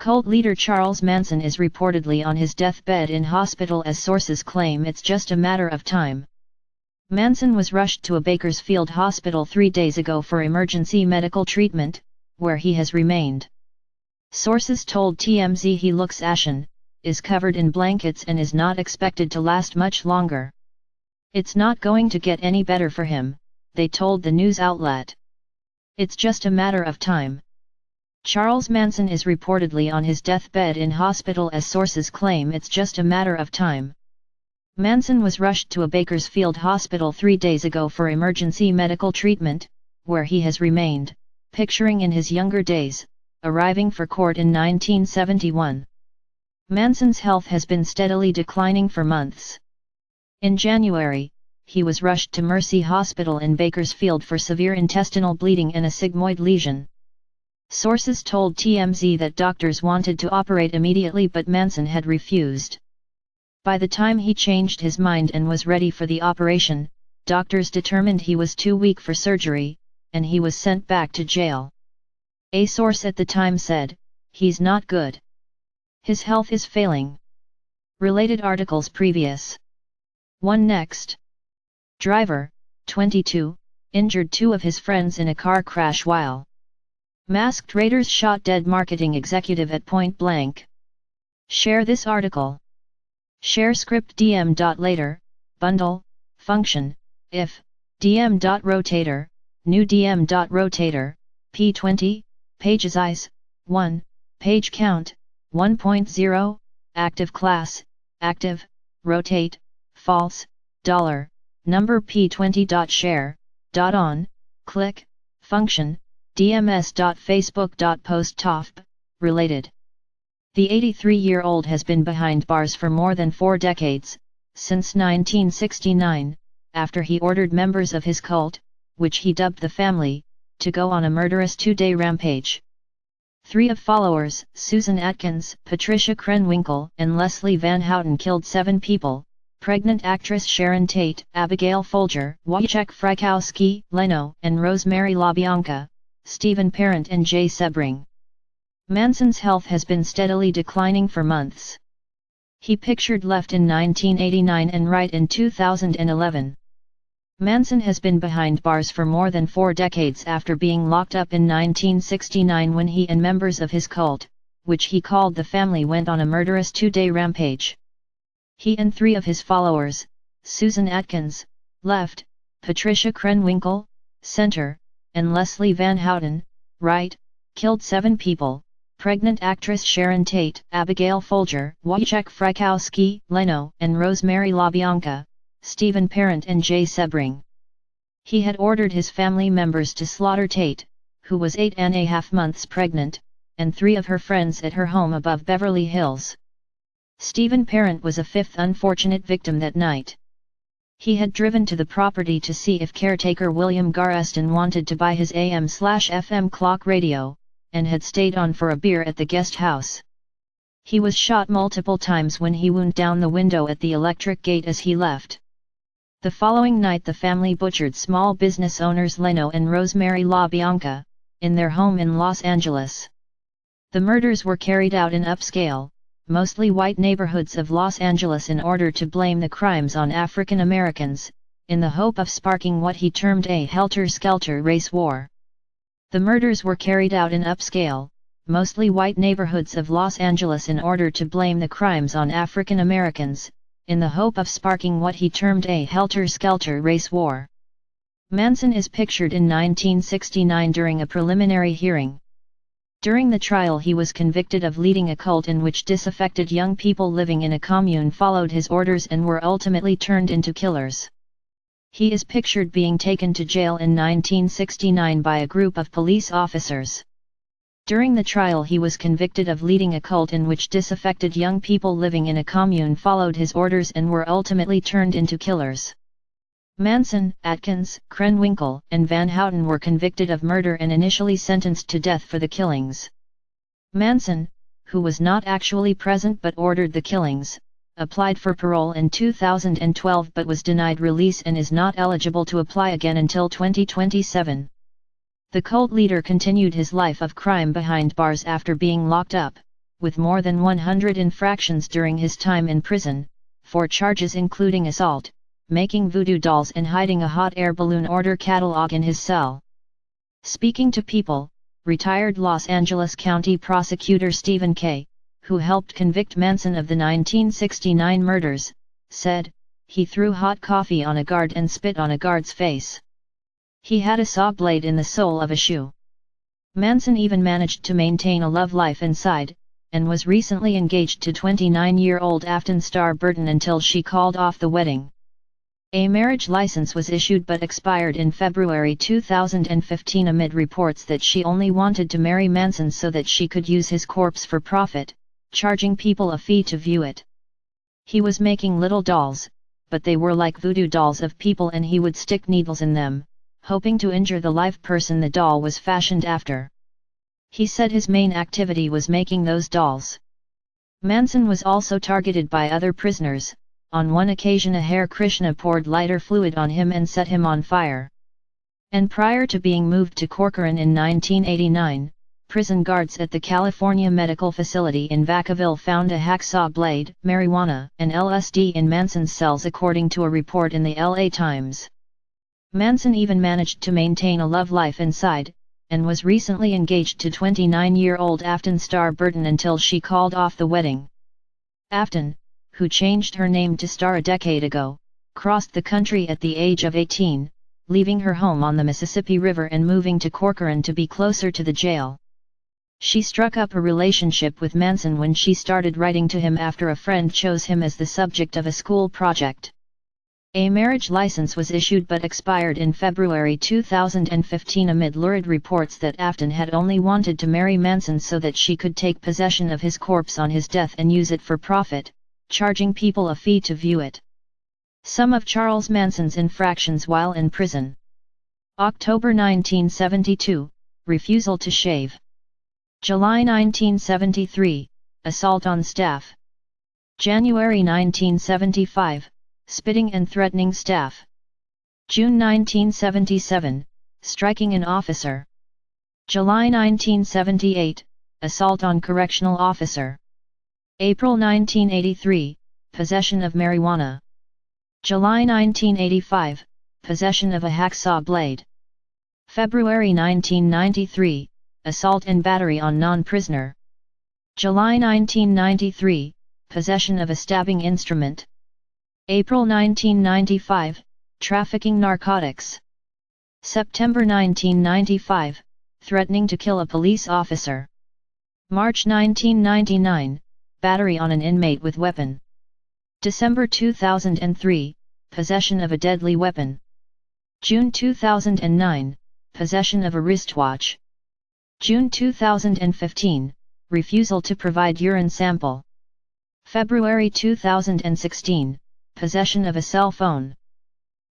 Cult leader Charles Manson is reportedly on his deathbed in hospital as sources claim it's just a matter of time. Manson was rushed to a Bakersfield hospital 3 days ago for emergency medical treatment, where he has remained. Sources told TMZ he looks ashen, is covered in blankets and is not expected to last much longer. It's not going to get any better for him, they told the news outlet. It's just a matter of time. Charles Manson is reportedly on his deathbed in hospital as sources claim it's just a matter of time. Manson was rushed to a Bakersfield hospital 3 days ago for emergency medical treatment, where he has remained, picturing in his younger days, arriving for court in 1971. Manson's health has been steadily declining for months. In January, he was rushed to Mercy Hospital in Bakersfield for severe intestinal bleeding and a sigmoid lesion. Sources told TMZ that doctors wanted to operate immediately but Manson had refused. By the time he changed his mind and was ready for the operation, doctors determined he was too weak for surgery, and he was sent back to jail. A source at the time said, "He's not good. His health is failing." Related articles previous. 1 Next. Driver, 22, injured 2 of his friends in a car crash while masked raiders shot dead marketing executive at point blank. Share this article. Share script dm.later, bundle, function, if, dm.rotator, new dm.rotator, p20, page size, 1, page count, 1.0, active class, active, rotate, false, $, number p20.share, .on, click, function, dms.facebook.post related. The 83-year-old has been behind bars for more than 4 decades, since 1969, after he ordered members of his cult, which he dubbed the Family, to go on a murderous 2-day rampage. 3 of followers, Susan Atkins, Patricia Krenwinkel, and Leslie Van Houten killed 7 people, pregnant actress Sharon Tate, Abigail Folger, Wojciech Frykowski, Leno, and Rosemary LaBianca, Stephen Parent and Jay Sebring. Manson's health has been steadily declining for months. He pictured left in 1989 and right in 2011. Manson has been behind bars for more than 4 decades after being locked up in 1969 when he and members of his cult, which he called the Family, went on a murderous 2-day rampage. He and 3 of his followers, Susan Atkins, left, Patricia Krenwinkel, center, and Leslie Van Houten, right, killed 7 people, pregnant actress Sharon Tate, Abigail Folger, Wojciech Frykowski, Leno, and Rosemary LaBianca, Stephen Parent and Jay Sebring. He had ordered his family members to slaughter Tate, who was 8.5 months pregnant, and 3 of her friends at her home above Beverly Hills. Stephen Parent was a 5th unfortunate victim that night. He had driven to the property to see if caretaker William Gareston wanted to buy his AM/FM clock radio, and had stayed on for a beer at the guest house. He was shot multiple times when he wound down the window at the electric gate as he left. The following night the Family butchered small business owners Leno and Rosemary LaBianca, in their home in Los Angeles. The murders were carried out in upscale, mostly white neighborhoods of Los Angeles in order to blame the crimes on African Americans, in the hope of sparking what he termed a helter-skelter race war. The murders were carried out in upscale, mostly white neighborhoods of Los Angeles in order to blame the crimes on African Americans, in the hope of sparking what he termed a helter-skelter race war. Manson is pictured in 1969 during a preliminary hearing. During the trial he was convicted of leading a cult in which disaffected young people living in a commune followed his orders and were ultimately turned into killers. He is pictured being taken to jail in 1969 by a group of police officers. During the trial he was convicted of leading a cult in which disaffected young people living in a commune followed his orders and were ultimately turned into killers. Manson, Atkins, Krenwinkel, and Van Houten were convicted of murder and initially sentenced to death for the killings. Manson, who was not actually present but ordered the killings, applied for parole in 2012 but was denied release and is not eligible to apply again until 2027. The cult leader continued his life of crime behind bars after being locked up. with more than 100 infractions during his time in prison, for charges including assault, making voodoo dolls and hiding a hot air balloon order catalog in his cell. Speaking to People, retired Los Angeles County Prosecutor Stephen K., who helped convict Manson of the 1969 murders, said, "He threw hot coffee on a guard and spit on a guard's face. He had a saw blade in the sole of a shoe." Manson even managed to maintain a love life inside, and was recently engaged to 29-year-old Afton star Burton until she called off the wedding. A marriage license was issued but expired in February 2015 amid reports that she only wanted to marry Manson so that she could use his corpse for profit, charging people a fee to view it. He was making little dolls, but they were like voodoo dolls of people, and he would stick needles in them, hoping to injure the live person the doll was fashioned after. He said his main activity was making those dolls. Manson was also targeted by other prisoners. On one occasion a Hare Krishna poured lighter fluid on him and set him on fire. And prior to being moved to Corcoran in 1989, prison guards at the California Medical Facility in Vacaville found a hacksaw blade, marijuana, and LSD in Manson's cells according to a report in the LA Times. Manson even managed to maintain a love life inside, and was recently engaged to 29-year-old Afton star Burton until she called off the wedding. Afton, who changed her name to Star a decade ago, crossed the country at the age of 18, leaving her home on the Mississippi River and moving to Corcoran to be closer to the jail. She struck up a relationship with Manson when she started writing to him after a friend chose him as the subject of a school project. A marriage license was issued but expired in February 2015 amid lurid reports that Afton had only wanted to marry Manson so that she could take possession of his corpse on his death and use it for profit, charging people a fee to view it. Some of Charles Manson's infractions while in prison. October 1972, refusal to shave. July 1973, assault on staff. January 1975, spitting and threatening staff. June 1977, striking an officer. July 1978, assault on correctional officer. April 1983, possession of marijuana. July 1985, possession of a hacksaw blade. February 1993, assault and battery on non-prisoner. July 1993, possession of a stabbing instrument. April 1995, trafficking narcotics. September 1995, threatening to kill a police officer. March 1999, battery on an inmate with weapon. December 2003, possession of a deadly weapon. June 2009, possession of a wristwatch. June 2015, refusal to provide urine sample. February 2016, possession of a cell phone.